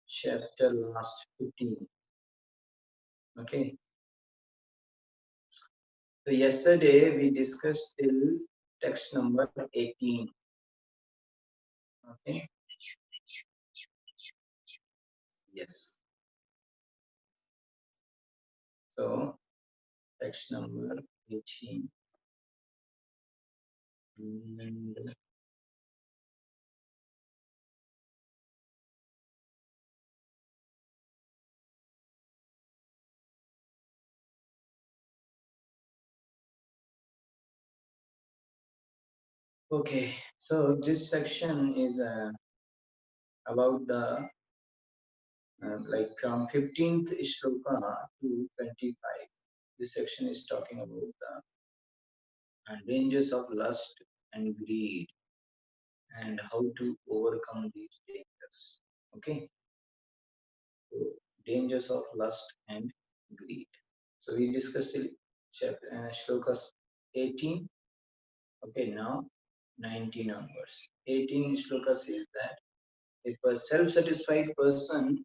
chapter last 15. Okay. So yesterday we discussed till text number 18. Okay. Yes. So text number 18. And okay. So this section is about the like from 15th shloka to 25. This section is talking about the dangers of lust and greed and how to overcome these dangers. Okay, so dangers of lust and greed. So we discussed till shlokas 18. Okay, now 19 onwards. 18 shloka says that if a self-satisfied person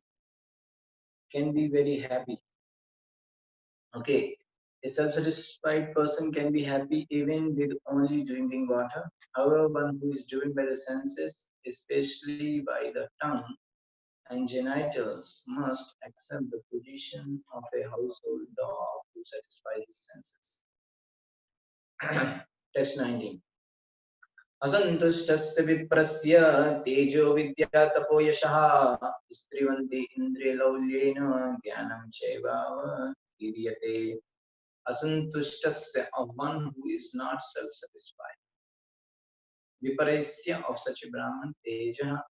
can be very happy. Okay, a self-satisfied person can be happy even with only drinking water. However, one who is driven by the senses, especially by the tongue and genitals, must accept the position of a household dog to satisfy his senses. Text 19. असन्तुष्टस्य विप्रस्य तेजो विद्या तपो यशः स्त्रिवन्ति इन्द्रियलौल्येन ज्ञानं चैवावतीर्यते. Asantustya, of one who is not self-satisfied. Viparasya, of such a Brahman, teja,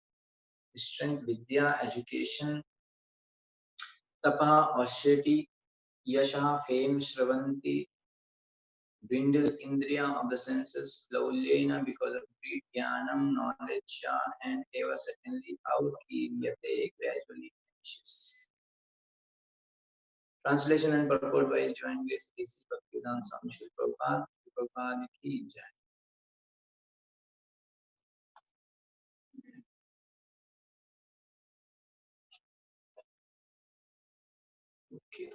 strength, vidya, education, tapa, austerity, yasha, fame, shravanti, dwindle, indriya, of the senses, laulyena, because of greed, jnanam, knowledge, and eva, certainly, aukiriyate, gradually vanishes. Translation and purport by His Divine Grace, A.C. Bhaktivedanta Swami Srila Prabhupada, Prabhupada ki jai. Okay.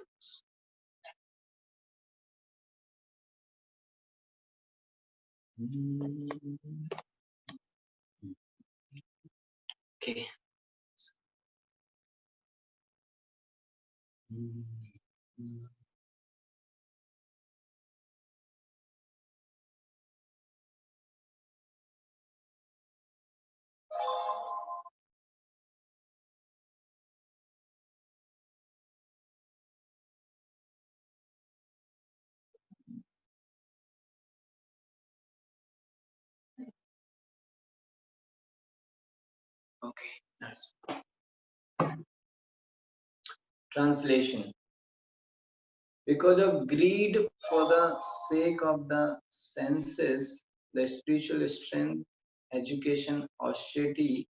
Okay. Okay, that's translation. Because of greed for the sake of the senses, the spiritual strength, education, austerity,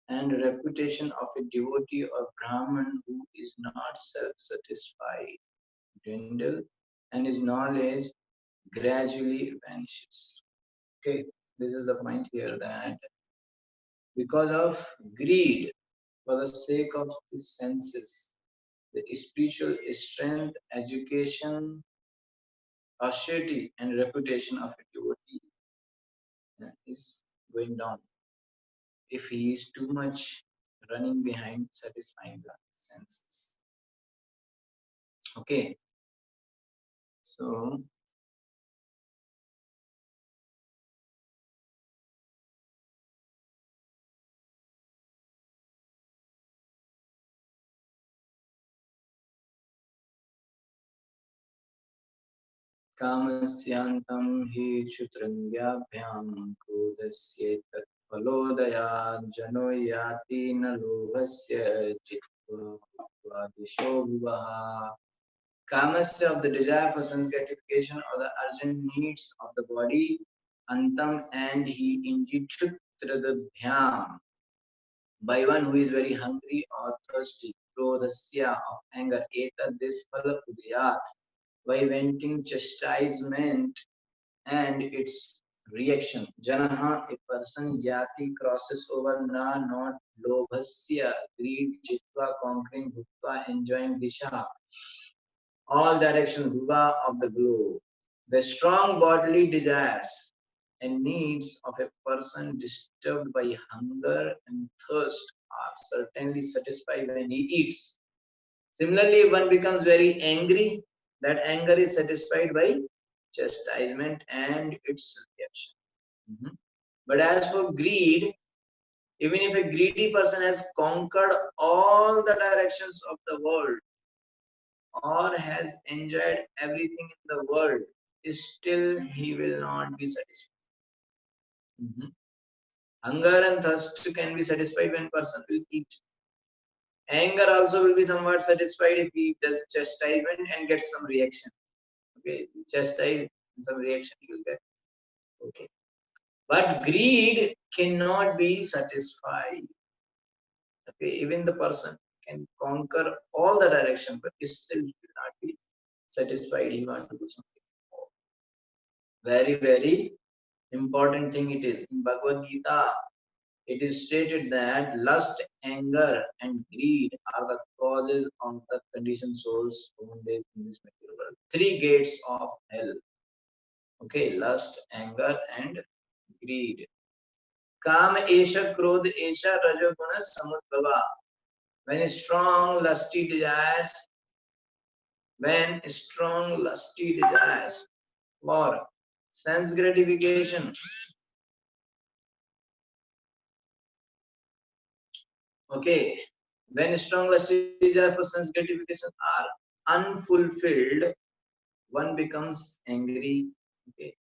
and reputation of a devotee or Brahman who is not self-satisfied dwindle, and his knowledge gradually vanishes. Okay, this is the point here that because of greed for the sake of the senses, the spiritual strength, education, austerity, and reputation of a devotee is going down if he is too much running behind satisfying the senses. Okay, so कामस्यांतं हि क्षुत्रङ्ग्याभ्यां क्रोधस्येतत् फलोदयात् जनो याति न लोभस्य जित्वा दिशो भुवः. Kamasya, of the desire for sense gratification or the urgent needs of the body, antam, and he indeed chutradabhyam, by one who is very hungry or thirsty, krodhasya, of anger, etad, this phala udayat, by venting chastisement and its reaction. Janaha, a person, yati, crosses over, na, not, lobhasya, greed, chitva, conquering, bhutva, enjoying, disha, all directions, bhuva of the globe. The strong bodily desires and needs of a person disturbed by hunger and thirst are certainly satisfied when he eats. Similarly, one becomes very angry, that anger is satisfied by chastisement and its reaction. But as for greed, even if a greedy person has conquered all the directions of the world or has enjoyed everything in the world, still he will not be satisfied. Hunger and thirst can be satisfied when person will eat. Anger also will be somewhat satisfied if he does chastisement and gets some reaction. Okay, chastise some reaction he will get. Okay, but greed cannot be satisfied. Okay, even the person can conquer all the direction, but still will not be satisfied. He want to do something more. Very, very important thing it is. In Bhagavad Gita, it is stated that lust, anger, and greed are the causes of the conditioned souls who live in this material world. Three gates of hell. Okay, lust, anger, and greed. Kam esha, krodh esha, rajoguna samudbhava. When strong lusty desires, for sense gratification, okay, when strong lusty desires for sense gratification are unfulfilled, one becomes angry. Okay,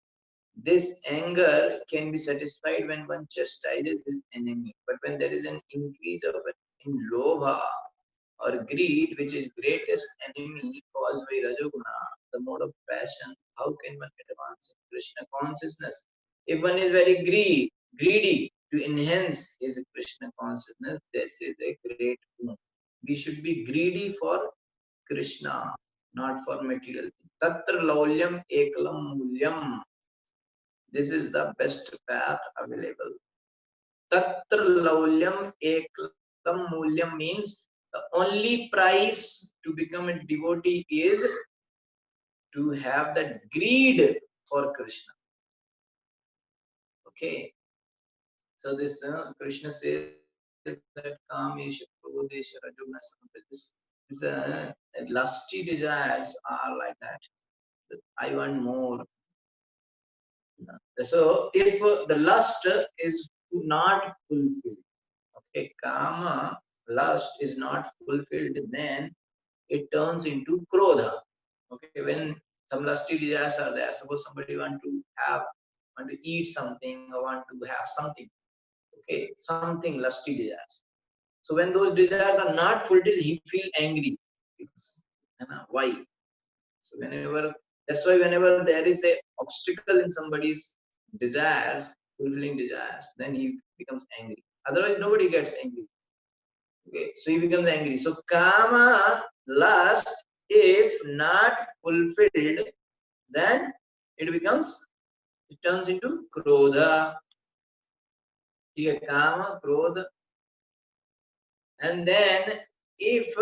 this anger can be satisfied when one chastises his enemy, but when there is an increase of in lobha or greed, which is greatest enemy caused by Rajoguna, the mode of passion, how can one advance in Krishna consciousness? If one is very greedy to enhance his Krishna consciousness, this is a great boon. We should be greedy for Krishna, not for material. Tatra laulyam ekalam mulyam. This is the best path available. Tatra laulyam ekalam mulyam means the only price to become a devotee is to have that greed for Krishna. Okay, so this Krishna says that Kamesha, Krodesha, Rajoguna, lusty desires are like that. I want more. So if the lust is not fulfilled, okay, kama, lust is not fulfilled, then it turns into krodha. Okay, when some lusty desires are there, suppose somebody want to eat something or want to have something, okay, something lusty desires. So when those desires are not fulfilled, he feel angry. It's, why? So that's why whenever there is a obstacle in somebody's desires, fulfilling desires, then he becomes angry. Otherwise, nobody gets angry. Okay, so he becomes angry. So kama, lust, if not fulfilled, then it turns into krodha. Yeah, kama, krodha. And then if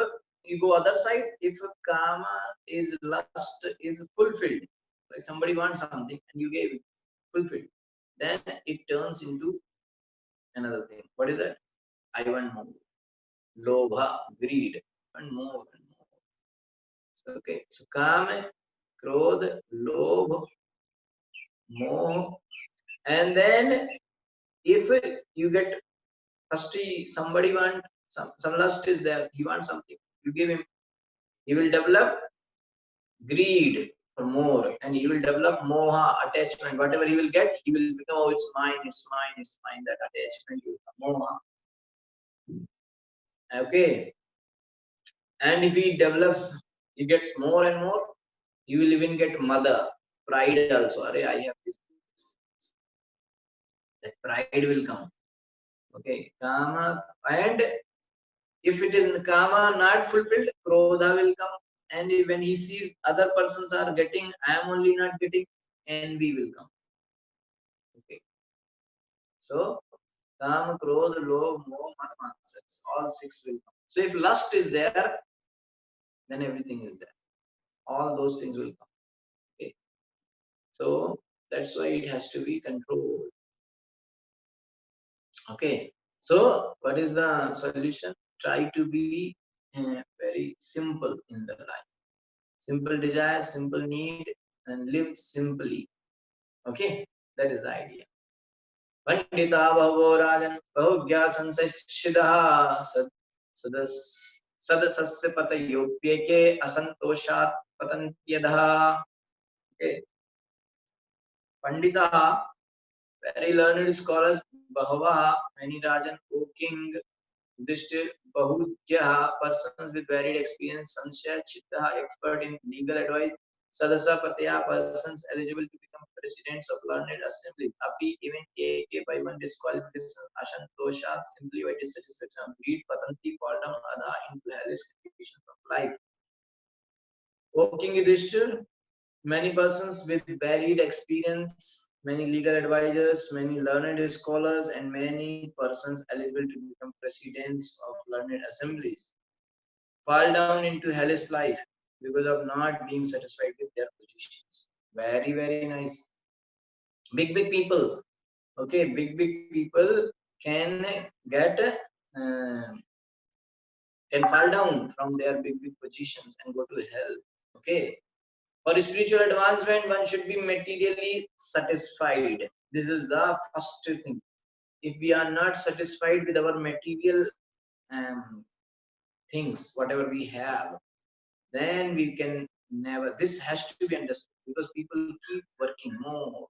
you go other side, if kama is lust is fulfilled, like somebody wants something and you gave it, fulfilled, then it turns into another thing. What is that? I want more. Lobha, greed, and more and more. So, okay, so kama, krodh, lobh, moh, and then if you get first somebody want some lust is there, he wants something, you give him, he will develop greed for more, and he will develop moha, attachment. Whatever he will get, he will become, oh, it's mine, it's mine, it's mine. That attachment will become moha. Okay, and if he develops, he gets more and more, he will even get mother, pride also. Are I have this. That pride will come. Okay, kama, and if it is kama not fulfilled, krodha will come. And when he sees other persons are getting, I am only not getting, envy will come. So Kam, Krodh, Lobh, Moh, Mad, Matsarya, all six will come. So if lust is there, then everything is there. All those things will come. Okay. So that's why it has to be controlled. Okay. So what is the solution? Try to be very simple in the life. Simple desire, simple need, and live simply. Okay. That is the idea. Pandita bhavo rajan bahugya sansachidha sadasasya patayopyeke asantoshat patantyadha. Okay. Pandita, very learned scholars, Bahava, many Rajan, O king, Yudhishthir, Bahudhya, persons with varied experience, Sanshaya, Chitta, expert in legal advice, Sadasa Pataya, persons eligible to become presidents of learned assemblies, Api, even AK by one disqualification, Ashantosha, simply by dissatisfaction, greed, Patanti, fall down, Adha, into hellish conditions of life. O king Yudhishthir, many persons with varied experience, many legal advisors, many learned scholars, and many persons eligible to become presidents of learned assemblies fall down into hellish life because of not being satisfied with their positions. Very, very nice. Big people. Okay, big people can get can fall down from their big positions and go to hell. Okay. For spiritual advancement, one should be materially satisfied. This is the first thing. If we are not satisfied with our material things, whatever we have, then we can never. This has to be understood because people keep working more,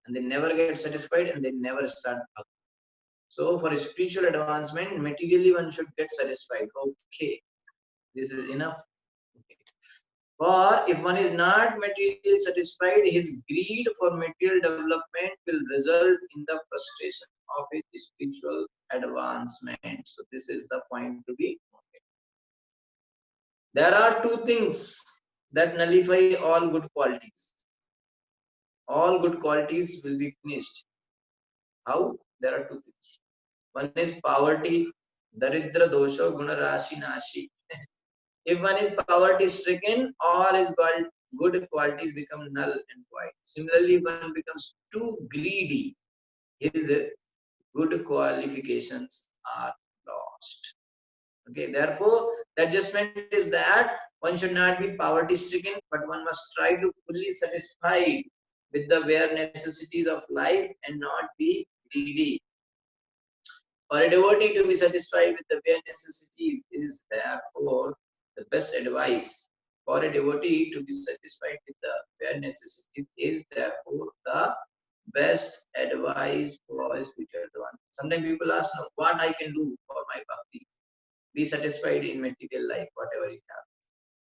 and they never get satisfied and they never start up. So, for spiritual advancement, materially one should get satisfied. Okay, this is enough. Okay. For if one is not materially satisfied, his greed for material development will result in the frustration of his spiritual advancement. So this is the point to be noted. There are two things that nullify all good qualities. All good qualities will be finished. How? There are two things. One is poverty, daridra dosho guna rashi nashi. If one is poverty stricken, all his good qualities become null and void. Similarly, if one becomes too greedy, his good qualifications are lost. Okay, therefore, the adjustment is that one should not be poverty stricken, but one must try to fully satisfied with the bare necessities of life and not be greedy. For a devotee to be satisfied with the bare necessities is therefore the best advice. For a devotee to be satisfied with the bare necessities is therefore the best advice for his future advancement. Sometimes people ask, no, what I can do for my bhakti? Be satisfied in material life, whatever you have.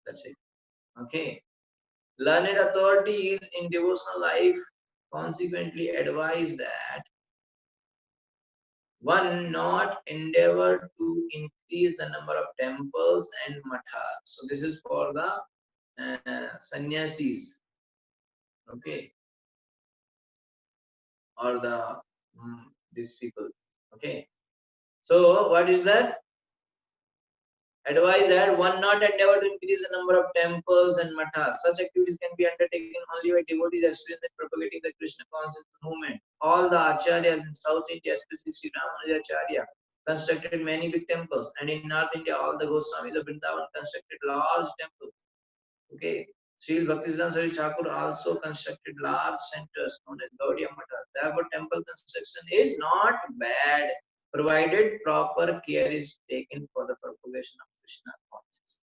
That's it. Okay. Learned authorities in devotional life consequently advise that one not endeavor to increase the number of temples and mathas. So this is for the sannyasis, okay, or the these people, okay. So what is that? Advise that one not endeavor to increase the number of temples and mathas. Such activities can be undertaken only by devotees experienced in propagating the Krishna consciousness movement. All the acharyas in South India, especially Sri Ramanujacharya, constructed many big temples, and in North India, all the Goswamis of Vrindavan constructed large temples. Okay, Sri Bhaktisiddhanta Saraswati Thakur also constructed large centers known as Gaudiya Mathas. Therefore, temple construction is not bad, provided proper care is taken for the propagation of Krishna consciousness.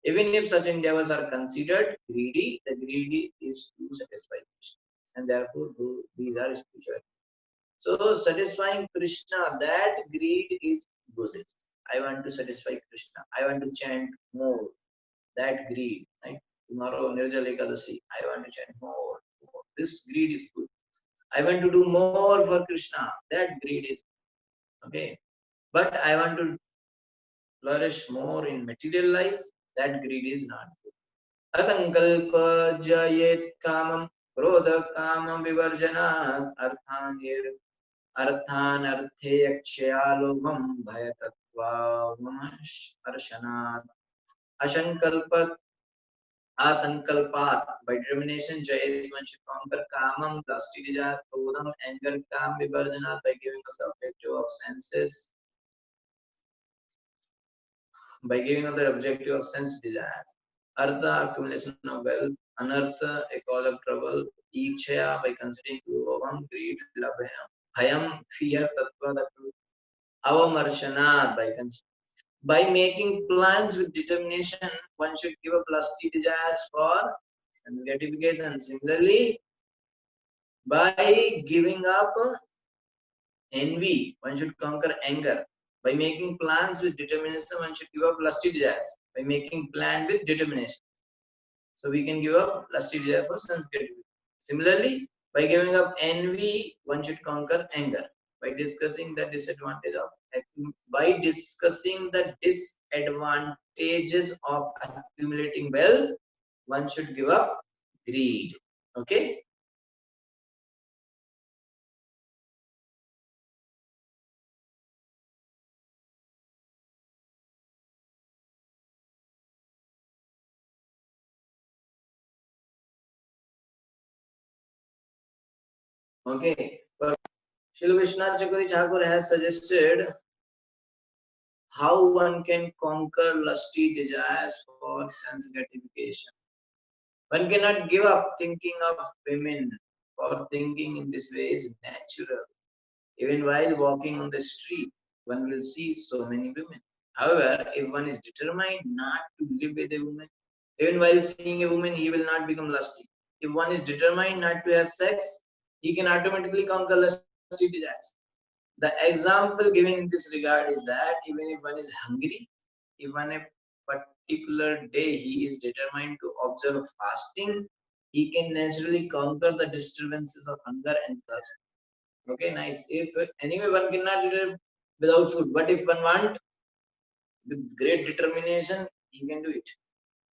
Even if such endeavors are considered greedy, the greedy is to satisfy Krishna, and therefore these are spiritual. So satisfying Krishna, that greed is good. I want to satisfy Krishna. I want to chant more. That greed, right? Tomorrow Nirjala Ekadasi, I want to chant more. This greed is good. I want to do more for Krishna. That greed is okay. But I want to flourish more in material life. That greed is not good. Asankalpa jayet kamam क्रोध काम विवर्जनात् अर्थानर्थे यक्षया लोभम भय तत्त्वावमर्शनात् असंकल्प asankalpat. By determination, Jayat one should conquer kamam, lusty desires, krodham, anger, kam, vivarjana, by giving us the objective of senses, by giving us the objective of sense desires. Artha, accumulation of wealth. Anartha, a cause of trouble. Ikshaya, by considering lobham, greed, labhyam. Bhayam, fear, tattva, the truth. Avamarshana, by making plans with determination, one should give up lusty desires for sense gratification. Similarly, by giving up envy, one should conquer anger. By making plans with determination, one should give up lusty desires. By making plan with determination, so we can give up lusty desire for sense gratification. Similarly, by giving up envy, one should conquer anger. By discussing the disadvantage of disadvantages of accumulating wealth, one should give up greed. Okay. Okay. But Srila Vishwanath Chakravarti Thakur has suggested how one can conquer lusty desires for sense gratification. One cannot give up thinking of women, for thinking in this way is natural. Even while walking on the street, one will see so many women. However, if one is determined not to live with a woman, even while seeing a woman, he will not become lusty. If one is determined not to have sex, he can automatically conquer lusty desires. The example given in this regard is that even if one is hungry, if on a particular day he is determined to observe fasting, he can naturally conquer the disturbances of hunger and thirst. Okay, nice. If anyway one cannot live without food, but if one want with great determination, he can do it.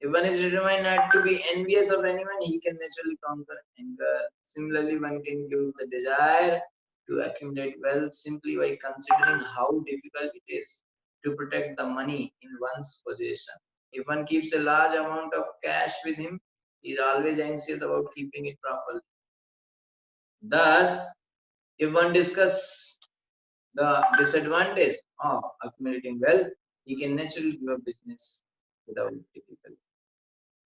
If one is determined not to be envious of anyone, he can naturally conquer anger. Similarly, one can give the desire to accumulate wealth simply by considering how difficult it is to protect the money in one's possession. If one keeps a large amount of cash with him, he is always anxious about keeping it properly. Thus, if one discuss the disadvantage of accumulating wealth, he can naturally give up business without difficulty.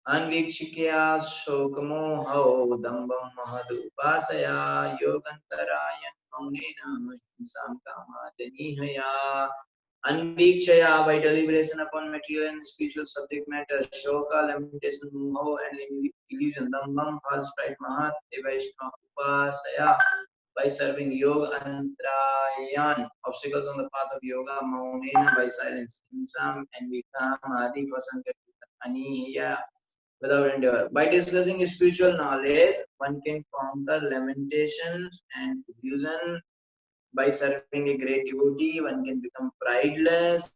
Anvikshikya shokamoho dambam mahadupasaya yogantarayan maunena hinsam kamadanihaya. Anvikshaya, by deliberation upon material and spiritual subject matter, shoka, lamentation, moho, and illusion, dambam, false pride, mahat, Vaishnava upasaya, by serving yoga antrayan, obstacles on the path of yoga, maunena, by silence, hinsam, and vikam, adi, vasankat, aniya, without endeavor. By discussing spiritual knowledge, one can conquer lamentations and illusion. By serving a great devotee, one can become prideless.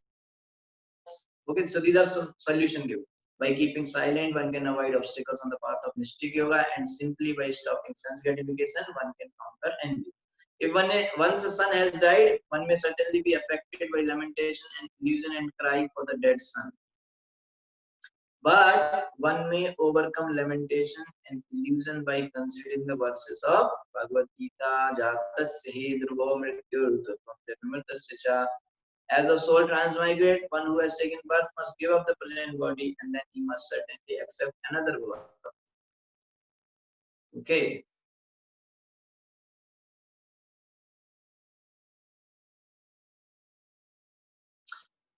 Okay, so these are some solution given. By keeping silent, one can avoid obstacles on the path of mystic yoga, and simply by stopping sense gratification, one can conquer envy. If once a son has died, one may certainly be affected by lamentation and illusion and cry for the dead son. But one may overcome lamentation and illusion by considering the verses of Bhagavad Gita, Jatasya hi dhruvo mrityurtha. As the soul transmigrate, one who has taken birth must give up the present body, and then he must certainly accept another birth. Okay.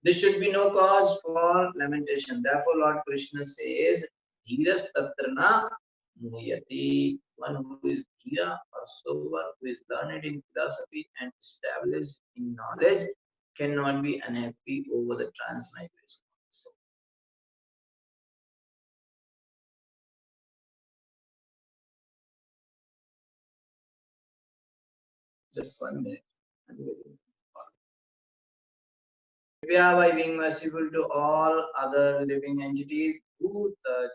There should be no cause for lamentation. Therefore, Lord Krishna says, Dhiras tatrana muhyati. One who is dhira or sober, who is learned in philosophy and established in knowledge, cannot be unhappy over the transmigration. So, just 1 minute. Yeah, by being merciful to all other living entities.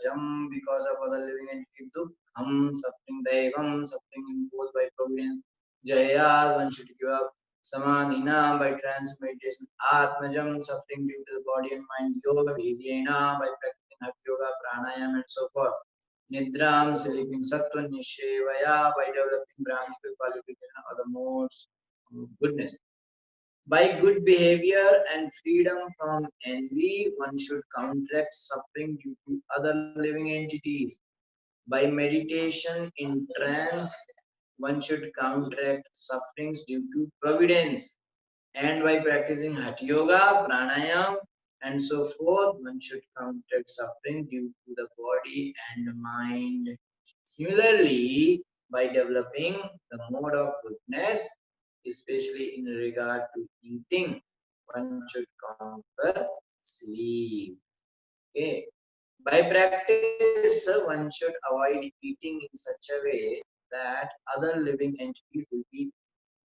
Jam, because of other living entities. Dukham, suffering. Devam, suffering imposed by providence. Jaya, one should give up. Samadhina, by trance meditation. Atmajam, suffering due to the body and mind. Yoga, Vidyena, by practicing Hatha Yoga, Pranayam, and so forth. Nidram, sleeping. Sattva, Nishevaya, by developing Brahmanical qualification or the modes of goodness. By good behavior and freedom from envy, one should counteract suffering due to other living entities. By meditation in trance, one should counteract sufferings due to providence. And by practicing Hatha Yoga, Pranayam, and so forth, one should counteract suffering due to the body and mind. Similarly, by developing the mode of goodness, especially in regard to eating, one should conquer sleep. Okay. By practice, one should avoid eating in such a way that other living entities will be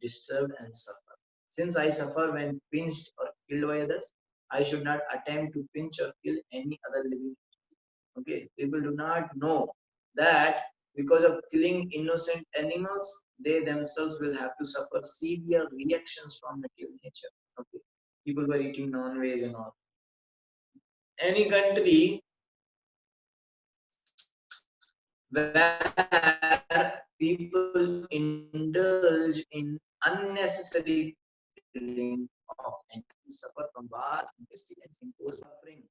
disturbed and suffer. Since I suffer when pinched or killed by others, I should not attempt to pinch or kill any other living entity. Okay, people do not know that because of killing innocent animals, they themselves will have to suffer severe reactions from material nature. Okay, people were eating non-veg and all. Any country where people indulge in unnecessary killing of animals suffer from wars and pestilence impose suffering.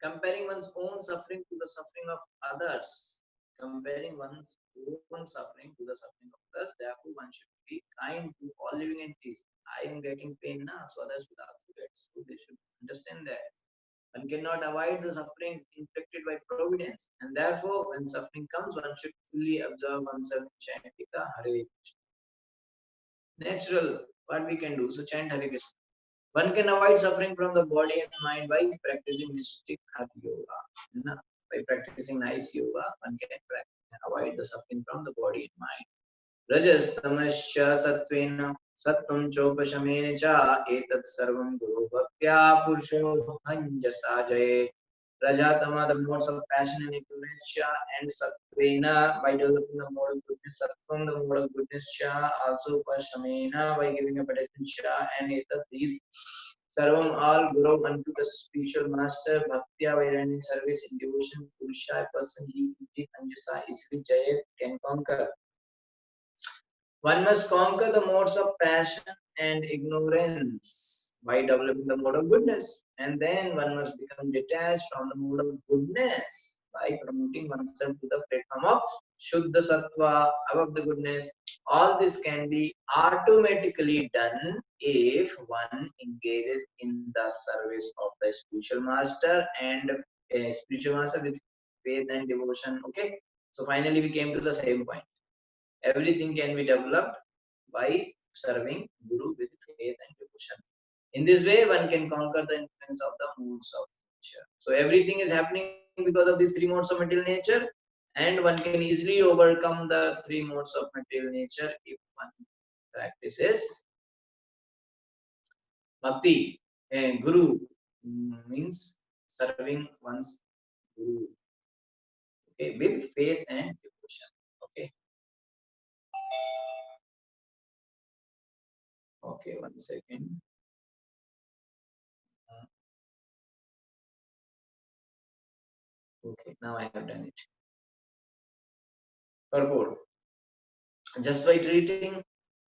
Comparing one's own suffering to the suffering of others, comparing one's own suffering to the suffering of others, therefore one should be kind to all living entities. I am getting pain now, so others will also get. So they should understand that. One cannot avoid the sufferings inflicted by providence, and therefore, when suffering comes, one should fully observe oneself and chant Gita Hare Krishna. Natural, what we can do, so chant Hare Krishna. One can avoid suffering from the body and mind by practicing mystic Hatha Yoga. By practicing nice yoga, one can avoid the suffering from the body and mind. रजस्तमश्च सत्त्वेन सत्त्वं चोपशमेन च एतत् सर्वं गुरु भक्त्या पुरुषो भञ्जसा जयेत्. Rajatama, the modes of passion and ignorance, and Sattvena, by developing the mode of goodness, Sattvam, the mode of goodness, also Pashamena, by giving a protection, and Etat, these Sarvam, all grow unto the spiritual master, Bhaktya, by rendering service in devotion, Purusha, a person he Anjasa, easily Jayet, can conquer. One must conquer the modes of passion and ignorance by developing the mode of goodness, and then one must become detached from the mode of goodness by promoting oneself to the platform of Shuddha Sattva, above the goodness. All this can be automatically done if one engages in the service of the spiritual master and a spiritual master with faith and devotion. Okay, so finally we came to the same point. Everything can be developed by serving Guru with faith and devotion. In this way, one can conquer the influence of the modes of nature. So everything is happening because of these three modes of material nature, and one can easily overcome the three modes of material nature if one practices bhakti. Guru means serving one's Guru, okay, with faith and devotion. Okay. Okay, 1 second. Okay, now I have done it. Purport. Just by treating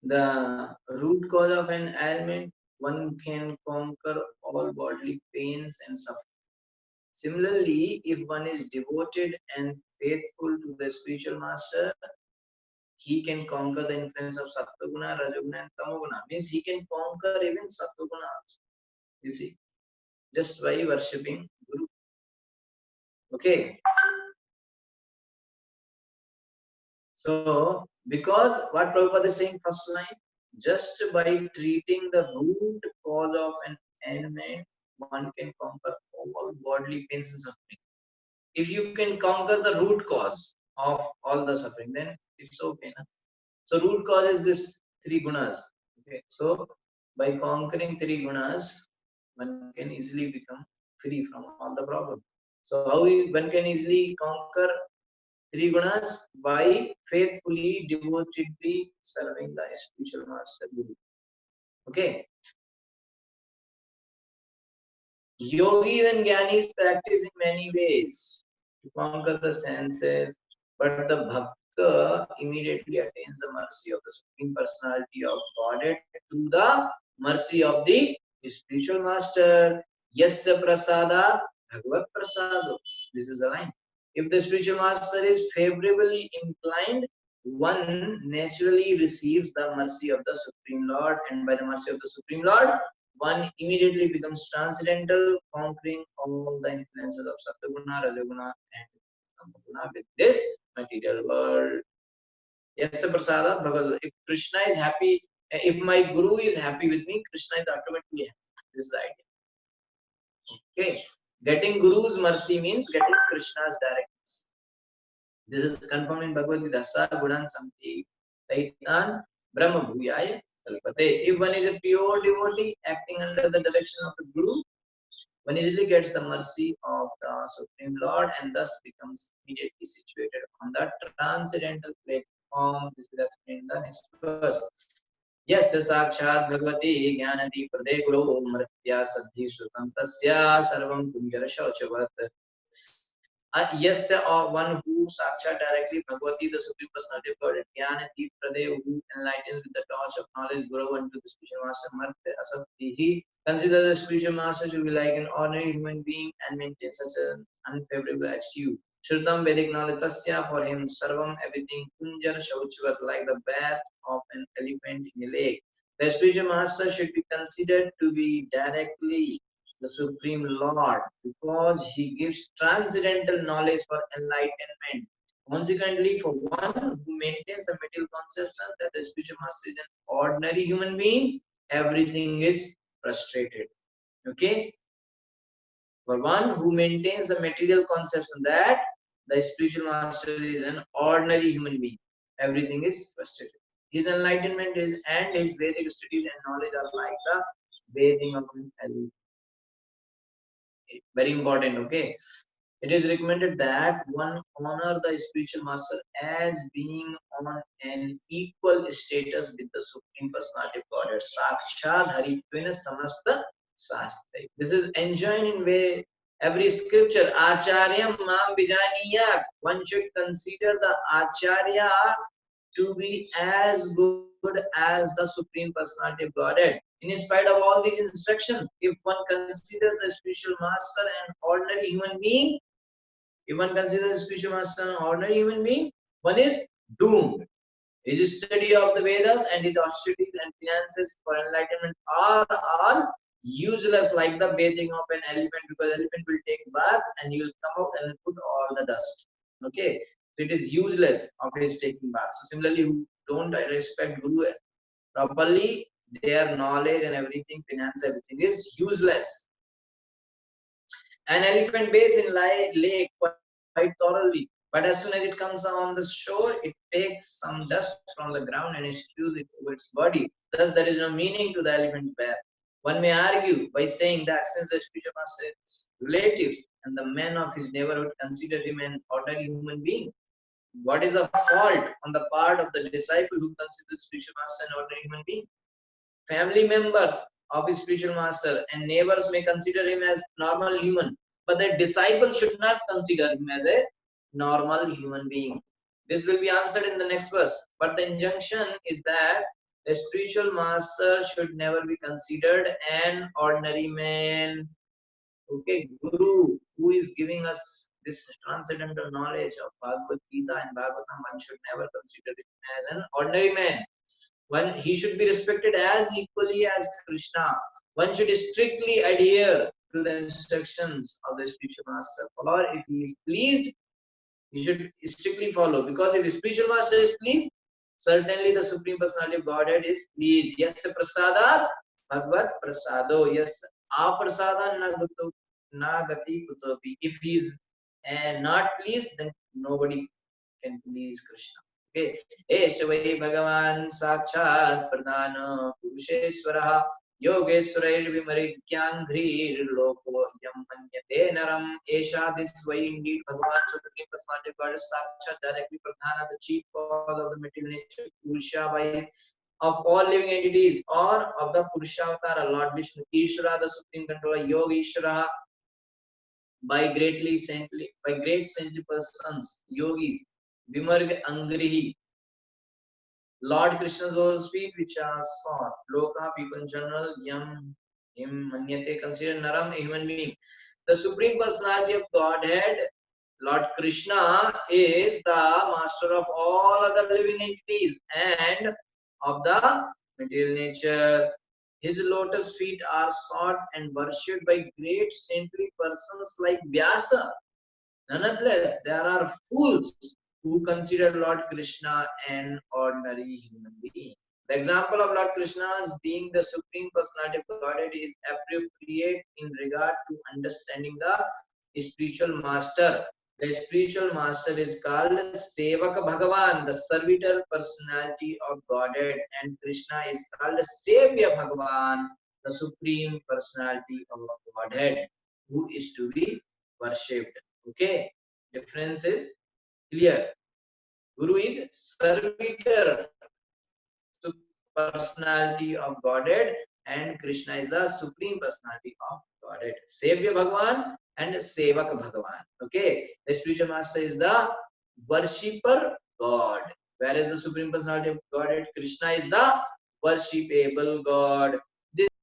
the root cause of an ailment, one can conquer all bodily pains and suffering. Similarly, if one is devoted and faithful to the spiritual master, he can conquer the influence of Sattva-guna, Rajoguna, and Tamoguna. Means he can conquer even Sattva-guna. You see, just by worshipping Guru. Okay. So, because what Prabhupada is saying first line, just by treating the root cause of an ailment, one can conquer all bodily pains and suffering. If you can conquer the root cause of all the suffering, then it's okay. Na? So, root cause is this three gunas. Okay. So, By conquering three gunas, one can easily become free from all the problems. So how one can easily conquer three gunas? By faithfully, devotedly serving the spiritual master guru. Okay. Yogis and Gyanis practice in many ways to conquer the senses, but the Bhakta immediately attains the mercy of the Supreme Personality of Godhead through the mercy of the spiritual master. Yasya prasada bhagavad prasado. This is the line. If the spiritual master is favorably inclined, one naturally receives the mercy of the Supreme Lord, and by the mercy of the Supreme Lord, one immediately becomes transcendental, conquering all the influences of Sattva-guna, Rajaguna, and Tamaguna with this material world. Yes, Prasada Bhagavad. If Krishna is happy, if my Guru is happy with me, Krishna is automatically happy. This is the idea. Okay. Getting Guru's mercy means getting Krishna's directness. This is confirmed in Bhagavad Gita. Sa Gunan Samti Taitan Brahma Bhuyaya Kalpate. If one is a pure devotee acting under the direction of the Guru, one easily gets the mercy of the Supreme Lord and thus becomes immediately situated on the transcendental platform. This is explained in the next verse. Yes, साक्षात् भगवती ज्ञानदी प्रदे गुरो मृत्या सद्धि श्रुतं तस्या सर्वं कुंजर शौचवत्. Yes, or one who sakshat directly Bhagavati, the Supreme Personality of God, Jnana Deep Pradev, who enlightens with the torch of knowledge, Guru unto the spiritual master, Martya Asati. He considers the spiritual master to be like an ordinary human being and maintains such an unfavorable attitude. Shrutam Vedic knowledge, Tasya, for him, Sarvam, everything, Kunjar Shauchvat, like the bath of an elephant in a lake. The spiritual master should be considered to be directly the Supreme Lord, because he gives transcendental knowledge for enlightenment. Consequently, for one who maintains the material conception that the spiritual master is an ordinary human being, everything is frustrated. Okay? For one who maintains the material conception that the spiritual master is an ordinary human being, everything is frustrated. His enlightenment is and his Vedic studies and knowledge are like the bathing of an elephant. Very important. Okay, it is recommended that one honor the spiritual master as being on an equal status with the Supreme Personality of Godhead. Sakshat Haritvena Samasta Sastai. This is enjoined in way every scripture. Acharyam Mam Vijaniya. One should consider the Acharya to be as good as the Supreme Personality of Godhead. In spite of all these instructions, if one considers the spiritual master an ordinary human being, if one considers the spiritual master an ordinary human being, one is doomed. His study of the Vedas and his austerities and finances for enlightenment are all useless, like the bathing of an elephant, because elephant will take bath and he will come out and put all the dust. Okay, so it is useless of his taking bath. So similarly, who don't respect Guru properly, their knowledge and everything, finance, everything is useless. An elephant bathes in lake quite thoroughly, but as soon as it comes on the shore, it takes some dust from the ground and spews it over its body. Thus, there is no meaning to the elephant's bath. One may argue by saying that since the spiritual master's relatives and the men of his neighborhood consider him an ordinary human being, what is the fault on the part of the disciple who considers spiritual master an ordinary human being? Family members of his spiritual master and neighbors may consider him as normal human, but the disciple should not consider him as a normal human being. This will be answered in the next verse. But the injunction is that the spiritual master should never be considered an ordinary man. Okay, Guru, who is giving us this transcendental knowledge of Bhagavad Gita and Bhagavatam, one should never consider him as an ordinary man. One, he should be respected as equally as Krishna. One should strictly adhere to the instructions of the spiritual master. For if he is pleased, he should strictly follow. Because if the spiritual master is pleased, certainly the Supreme Personality of Godhead is pleased. Yes, prasada, Bhagavad prasado. Yes, aprasada nagati kutopi. If he is not pleased, then nobody can please Krishna. Okay. एष वै भगवान् साक्षात् प्रधान पुरुषेश्वरः योगेश्वरैर्विमरिज्ञाङ्घ्रीर्लोको यं मन्यते नरम् एषा this way indeed Bhagavan Supreme Personality of God is Sakshat directly Pradhana, the chief cause of the material nature, Purusha by of all living entities or of the Purushavtara, Lord Vishnu, Ishvara, the supreme controller, Yoga Ishvara, by great saintly persons, yogis, Vimarg Angrihi, Lord Krishna's those feet which are sought, Loka, people in general, Yam, Him, Manyate, consider Naram, a human being. The Supreme Personality of Godhead, Lord Krishna, is the master of all other living entities and of the material nature. His lotus feet are sought and worshipped by great saintly persons like Vyasa. Nonetheless, there are fools who consider Lord Krishna an ordinary human being. The example of Lord Krishna as being the Supreme Personality of Godhead is appropriate in regard to understanding the spiritual master. The spiritual master is called Sevaka Bhagavan, the servitor personality of Godhead, and Krishna is called Sevya Bhagavan, the Supreme Personality of Godhead, who is to be worshipped. Okay, difference is clear. Guru is servitor personality of Godhead and Krishna is the supreme personality of Godhead. Sevya Bhagavan and Sevak Bhagavan. Okay, the spiritual master is the worshipper God, whereas the supreme personality of Godhead Krishna is the worshipable God.